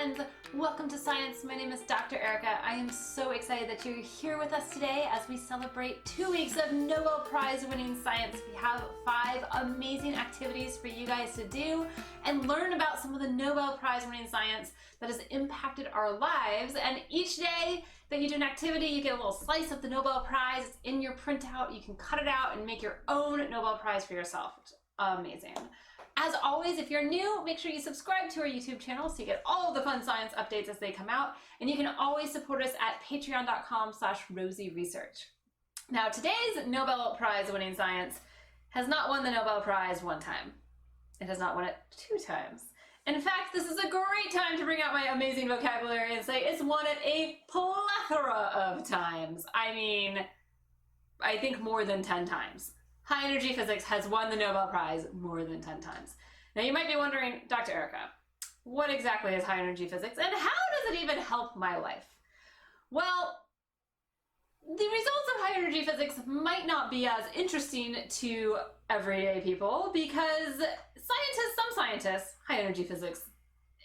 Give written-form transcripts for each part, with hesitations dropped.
friends! Welcome to Science. My name is Dr. Erica. I am so excited that you're here with us today as we celebrate 2 weeks of Nobel Prize winning science. We have 5 amazing activities for you guys to do and learn about some of the Nobel Prize winning science that has impacted our lives. And each day that you do an activity, you get a little slice of the Nobel Prize. It's in your printout. You can cut it out and make your own Nobel Prize for yourself. It's amazing. As always, if you're new, make sure you subscribe to our YouTube channel so you get all of the fun science updates as they come out. And you can always support us at patreon.com/rosieresearch. Now, today's Nobel Prize winning science has not won the Nobel Prize 1 time. It has not won it 2 times. In fact, this is a great time to bring out my amazing vocabulary and say it's won it a plethora of times. I mean, I think more than 10 times. High energy physics has won the Nobel Prize more than 10 times. Now you might be wondering, Dr. Erica, what exactly is high energy physics and how does it even help my life? Well, the results of high energy physics might not be as interesting to everyday people because some scientists, high energy physics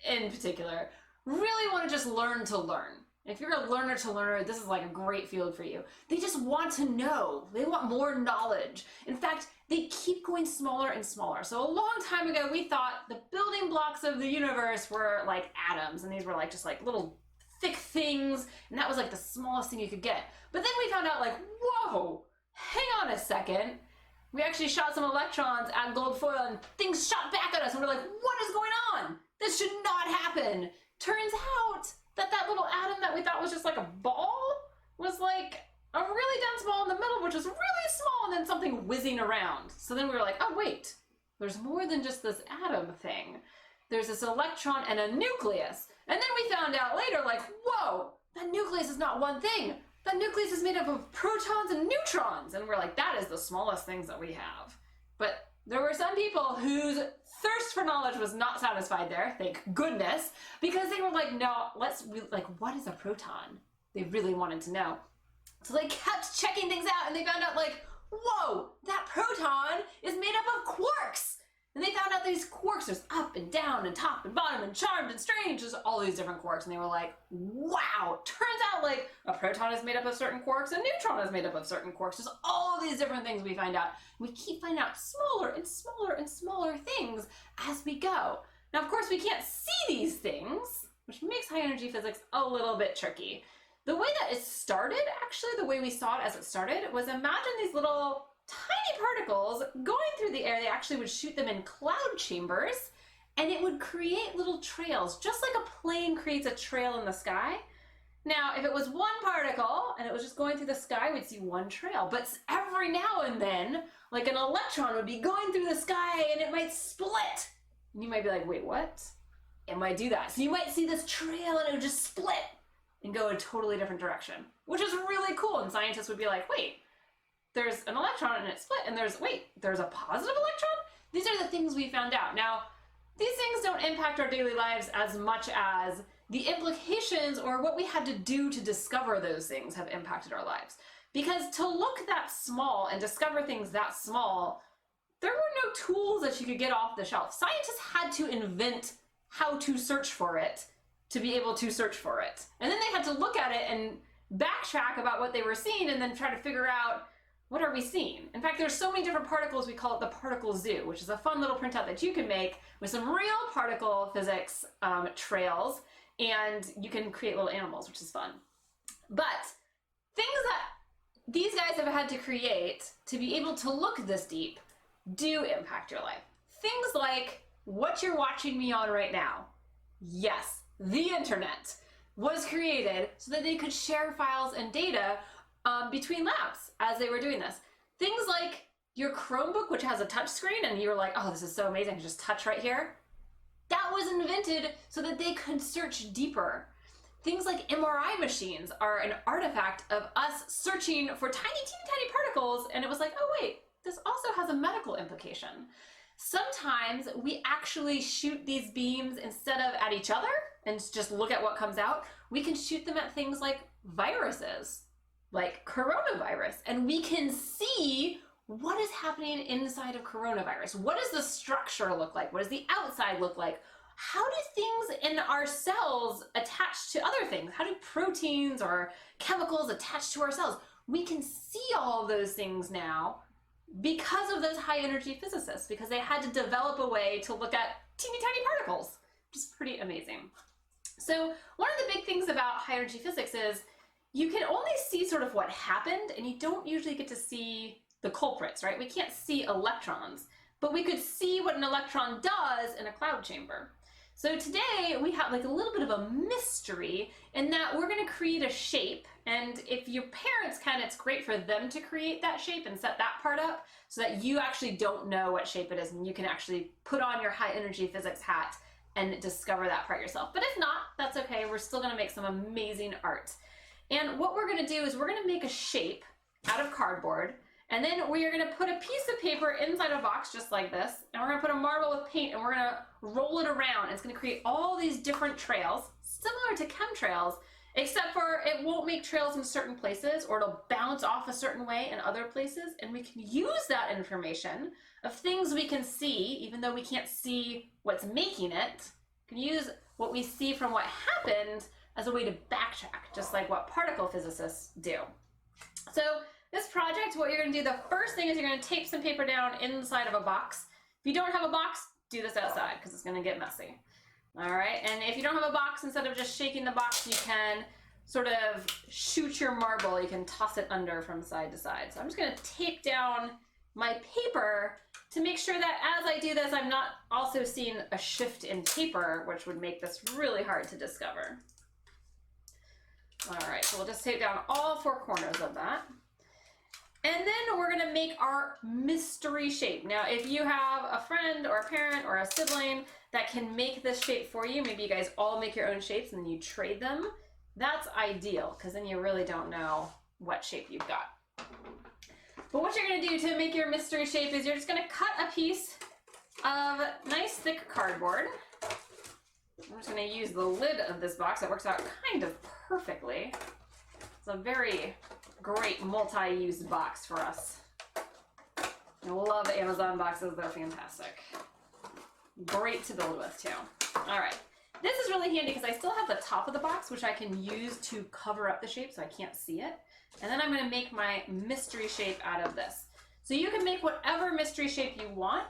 in particular, really want to just learn to learn. If you're a learner to learner, this is like a great field for you. They just want to know. They want more knowledge. In fact, they keep going smaller and smaller. So a long time ago, we thought the building blocks of the universe were like atoms, and these were like just like little thick things, and that was like the smallest thing you could get. But then we found out like, whoa, hang on a second. We actually shot some electrons at gold foil and things shot back at us, and we're like, what is going on? This should not happen. Turns out that little atom that we thought was just like a ball was like a really dense ball in the middle, which was really small, and then something whizzing around. So then we were like, oh wait, there's more than just this atom thing. There's this electron and a nucleus. And then we found out later, like, whoa, that nucleus is not one thing. That nucleus is made up of protons and neutrons. And we're like, that is the smallest things that we have. But there were some people whose thirst for knowledge was not satisfied there, thank goodness, because they were like, no, what is a proton? They really wanted to know. So they kept checking things out and they found out like, whoa, that proton is made up of quarks. And they found out these quarks, there's up and down and top and bottom and charmed and strange, there's all these different quarks. And they were like, wow, turns out like a proton is made up of certain quarks, a neutron is made up of certain quarks. There's all these different things we find out. We keep finding out smaller and smaller and smaller things as we go. Now, of course, we can't see these things, which makes high energy physics a little bit tricky. The way that it started, actually, the way we saw it as it started, was imagine these little tiny particles going through the air. They actually would shoot them in cloud chambers, and it would create little trails, just like a plane creates a trail in the sky. Now, if it was one particle and it was just going through the sky, we'd see one trail. But every now and then, like an electron would be going through the sky and it might split. And you might be like, wait, what? It might do that. So you might see this trail and it would just split and go a totally different direction, which is really cool. And scientists would be like, wait, there's an electron and it split, and there's a positive electron? These are the things we found out. Now, these things don't impact our daily lives as much as the implications or what we had to do to discover those things have impacted our lives. Because to look that small and discover things that small, there were no tools that you could get off the shelf. Scientists had to invent how to search for it to be able to search for it. And then they had to look at it and backtrack about what they were seeing and then try to figure out, what are we seeing? In fact, there's so many different particles, we call it the particle zoo, which is a fun little printout that you can make with some real particle physics trails, and you can create little animals, which is fun. But things that these guys have had to create to be able to look this deep do impact your life. Things like what you're watching me on right now. Yes, the internet was created so that they could share files and data between labs as they were doing this. Things like your Chromebook, which has a touch screen, and you were like, oh, this is so amazing, just touch right here. That was invented so that they could search deeper. Things like MRI machines are an artifact of us searching for tiny, teeny, tiny particles, and it was like, oh wait, this also has a medical implication. Sometimes we actually shoot these beams instead of at each other and just look at what comes out. We can shoot them at things like viruses, like coronavirus, and we can see what is happening inside of coronavirus. What does the structure look like? What does the outside look like? how do things in our cells attach to other things? How do proteins or chemicals attach to our cells? We can see all of those things now because of those high energy physicists, because they had to develop a way to look at teeny tiny particles, which is pretty amazing. So one of the big things about high energy physics is you can only see sort of what happened, and you don't usually get to see the culprits, right? We can't see electrons, but we could see what an electron does in a cloud chamber. So today we have like a little bit of a mystery in that we're going to create a shape, and if your parents can, it's great for them to create that shape and set that part up so that you actually don't know what shape it is, and you can actually put on your high energy physics hat and discover that part yourself. But if not, that's okay. We're still going to make some amazing art. And what we're going to do is we're going to make a shape out of cardboard, and then we are going to put a piece of paper inside a box just like this, and we're going to put a marble with paint, and we're going to roll it around. It's going to create all these different trails, similar to chemtrails, except for it won't make trails in certain places, or it'll bounce off a certain way in other places, and we can use that information of things we can see, even though we can't see what's making it. We can use what we see from what happened as a way to backtrack, just like what particle physicists do. So this project, what you're going to do, the first thing is you're going to tape some paper down inside of a box. If you don't have a box, do this outside because it's going to get messy. All right, and if you don't have a box, instead of just shaking the box, you can sort of shoot your marble. You can toss it under from side to side. So I'm just going to tape down my paper to make sure that as I do this, I'm not also seeing a shift in paper, which would make this really hard to discover. All right, so we'll just tape down all four corners of that. And then we're gonna make our mystery shape. Now, if you have a friend or a parent or a sibling that can make this shape for you, maybe you guys all make your own shapes and then you trade them, that's ideal, because then you really don't know what shape you've got. But what you're gonna do to make your mystery shape is you're just gonna cut a piece of nice thick cardboard. I'm just gonna use the lid of this box. It works out kind of perfectly. It's a very great multi-use box for us. I love Amazon boxes, they're fantastic. Great to build with too. All right, this is really handy because I still have the top of the box, which I can use to cover up the shape so I can't see it. And then I'm gonna make my mystery shape out of this. So you can make whatever mystery shape you want.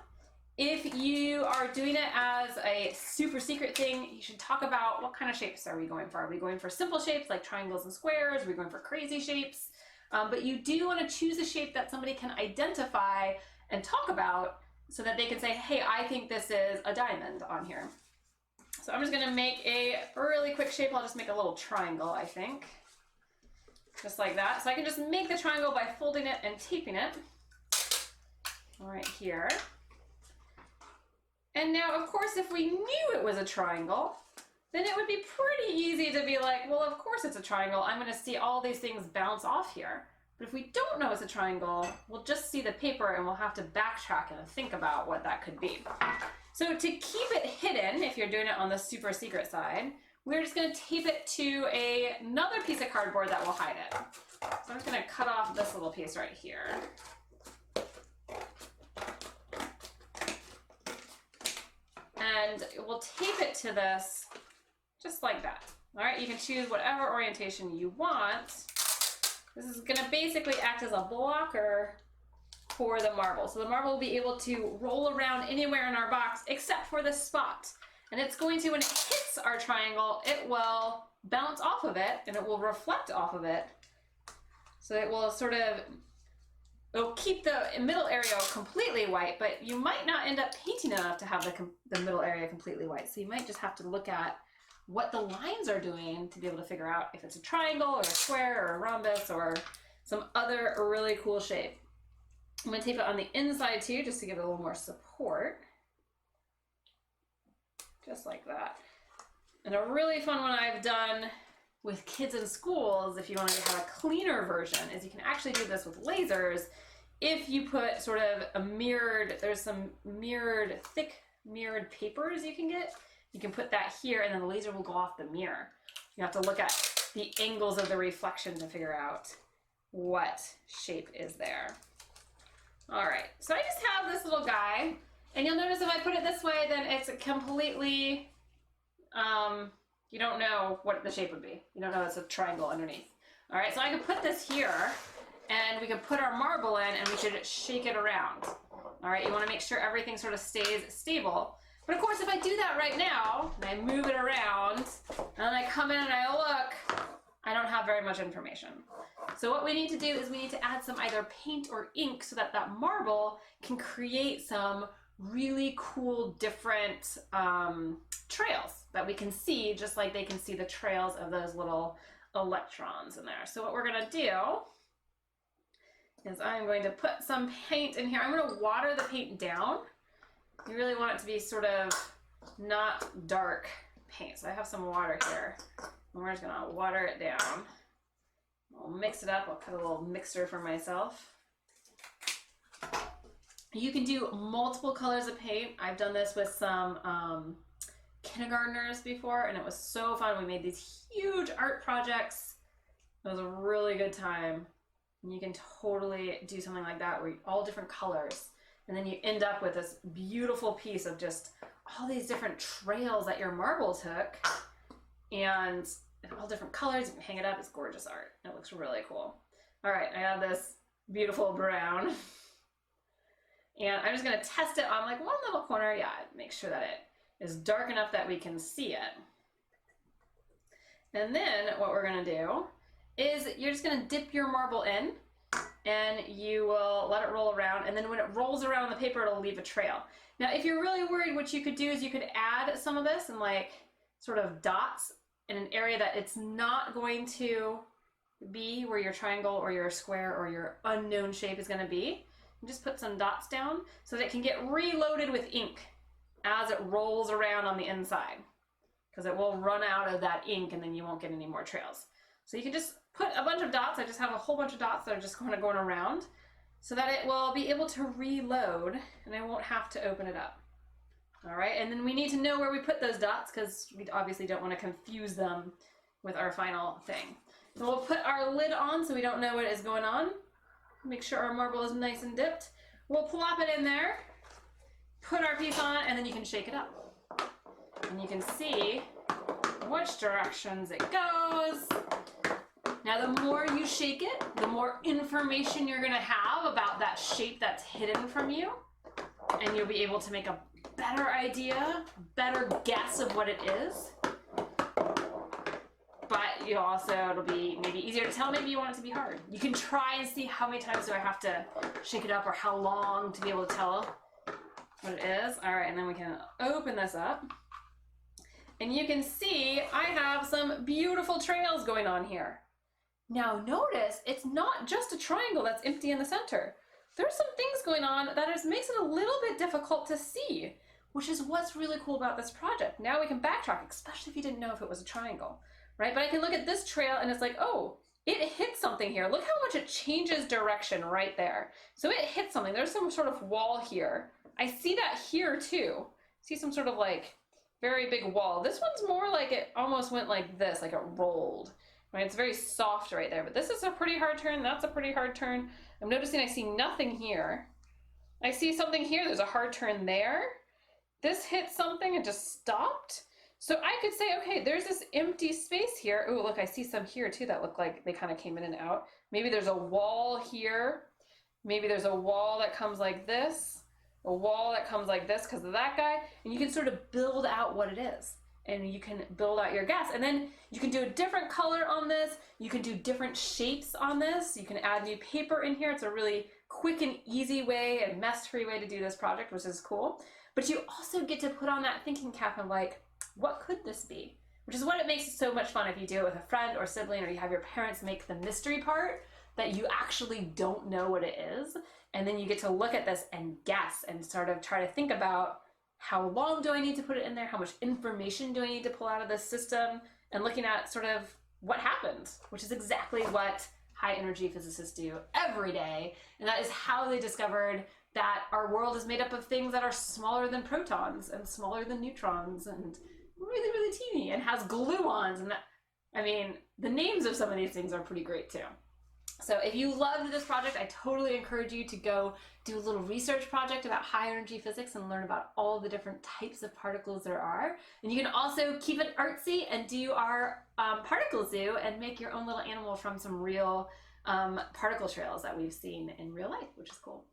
If you are doing it as a super secret thing, you should talk about what kind of shapes are we going for. Are we going for simple shapes like triangles and squares? Are we going for crazy shapes? But you do want to choose a shape that somebody can identify and talk about so that they can say, hey, I think this is a diamond on here. So I'm just going to make a really quick shape. I'll just make a little triangle, I think. Just like that. So I can just make the triangle by folding it and taping it. Right here. And now, of course, if we knew it was a triangle, then it would be pretty easy to be like, well, of course it's a triangle. I'm going to see all these things bounce off here. But if we don't know it's a triangle, we'll just see the paper and we'll have to backtrack and think about what that could be. So to keep it hidden, if you're doing it on the super secret side, we're just going to tape it to another piece of cardboard that will hide it. So I'm just going to cut off this little piece right here. And we'll tape it to this just like that. All right, you can choose whatever orientation you want. This is gonna basically act as a blocker for the marble. So the marble will be able to roll around anywhere in our box except for this spot. And it's going to, when it hits our triangle, it will bounce off of it and it will reflect off of it. So it will sort of, it'll keep the middle area completely white, but you might not end up painting enough to have the middle area completely white. So you might just have to look at what the lines are doing to be able to figure out if it's a triangle or a square or a rhombus or some other really cool shape. I'm going to tape it on the inside too, just to give it a little more support. Just like that. And a really fun one I've done with kids in schools, if you want to have a cleaner version, is you can actually do this with lasers. If you put sort of a mirrored, there's some mirrored, thick mirrored papers you can get. You can put that here and then the laser will go off the mirror. You have to look at the angles of the reflection to figure out what shape is there. All right, so I just have this little guy, and you'll notice if I put it this way, then it's completely you don't know what the shape would be. You don't know it's a triangle underneath. All right, so I could put this here, and we could put our marble in, and we should shake it around. All right, you want to make sure everything sort of stays stable. But of course, if I do that right now, and I move it around, and then I come in and I look, I don't have very much information. So what we need to do is we need to add some either paint or ink so that that marble can create some really cool different trails that we can see, just like they can see the trails of those little electrons in there. So what we're gonna do is I'm going to put some paint in here. I'm gonna water the paint down. You really want it to be sort of not dark paint. So I have some water here, and we're just gonna water it down. I'll mix it up. I'll put a little mixer for myself. You can do multiple colors of paint. I've done this with some kindergartners before, and it was so fun. We made these huge art projects. It was a really good time. And you can totally do something like that where all different colors, and then you end up with this beautiful piece of just all these different trails that your marble took, and all different colors. You can hang it up. It's gorgeous art. It looks really cool. All right, I have this beautiful brown. And I'm just gonna test it on like one little corner. Yeah, make sure that it is dark enough that we can see it. And then what we're gonna do is you're just gonna dip your marble in, and you will let it roll around, and then when it rolls around on the paper, it'll leave a trail. Now, if you're really worried, what you could do is you could add some of this and like sort of dots in an area that it's not going to be where your triangle or your square or your unknown shape is gonna be. Just put some dots down so that it can get reloaded with ink as it rolls around on the inside, because it will run out of that ink and then you won't get any more trails. So you can just put a bunch of dots. I just have a whole bunch of dots that are just kind of going around so that it will be able to reload and I won't have to open it up. All right, and then we need to know where we put those dots because we obviously don't want to confuse them with our final thing. So we'll put our lid on so we don't know what is going on. Make sure our marble is nice and dipped. We'll plop it in there, put our piece on, and then you can shake it up. And you can see which directions it goes. Now, the more you shake it, the more information you're gonna have about that shape that's hidden from you. And you'll be able to make a better idea, better guess of what it is. But you also, it'll be maybe easier to tell, maybe you want it to be hard. You can try and see how many times do I have to shake it up or how long to be able to tell what it is. All right, and then we can open this up. And you can see I have some beautiful trails going on here. Now notice, it's not just a triangle that's empty in the center. There's some things going on that makes it a little bit difficult to see, which is what's really cool about this project. Now we can backtrack, especially if you didn't know if it was a triangle. Right, but I can look at this trail and it's like, oh, it hit something here. Look how much it changes direction right there. So it hit something. There's some sort of wall here. I see that here too. See some sort of like very big wall. This one's more like it almost went like this, like it rolled. Right, it's very soft right there. But this is a pretty hard turn. That's a pretty hard turn. I'm noticing I see nothing here. I see something here. There's a hard turn there. This hit something and just stopped. So I could say, okay, there's this empty space here. Oh, look, I see some here too that look like they kind of came in and out. Maybe there's a wall here. Maybe there's a wall that comes like this, a wall that comes like this because of that guy. And you can sort of build out what it is. And you can build out your guess. And then you can do a different color on this. You can do different shapes on this. You can add new paper in here. It's a really quick and easy way and mess-free way to do this project, which is cool. But you also get to put on that thinking cap of like, what could this be? Which is what it makes it so much fun if you do it with a friend or sibling, or you have your parents make the mystery part that you actually don't know what it is. And then you get to look at this and guess and sort of try to think about how long do I need to put it in there? How much information do I need to pull out of this system? And looking at sort of what happens, which is exactly what high energy physicists do every day. And that is how they discovered that our world is made up of things that are smaller than protons and smaller than neutrons and really, really teeny and has gluons. And that, I mean, the names of some of these things are pretty great too. So if you loved this project, I totally encourage you to go do a little research project about high energy physics and learn about all the different types of particles there are. And you can also keep it artsy and do our particle zoo and make your own little animal from some real particle trails that we've seen in real life, which is cool.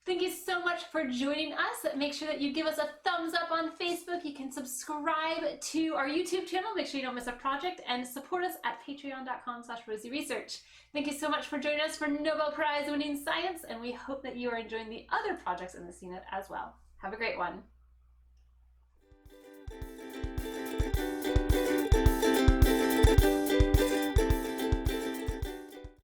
Thank you so much for joining us. Make sure that you give us a thumbs up on Facebook. You can subscribe to our YouTube channel. Make sure you don't miss a project, and support us at patreon.com/rosieresearch. Thank you so much for joining us for Nobel Prize winning science, and we hope that you are enjoying the other projects in the CNET as well. Have a great one.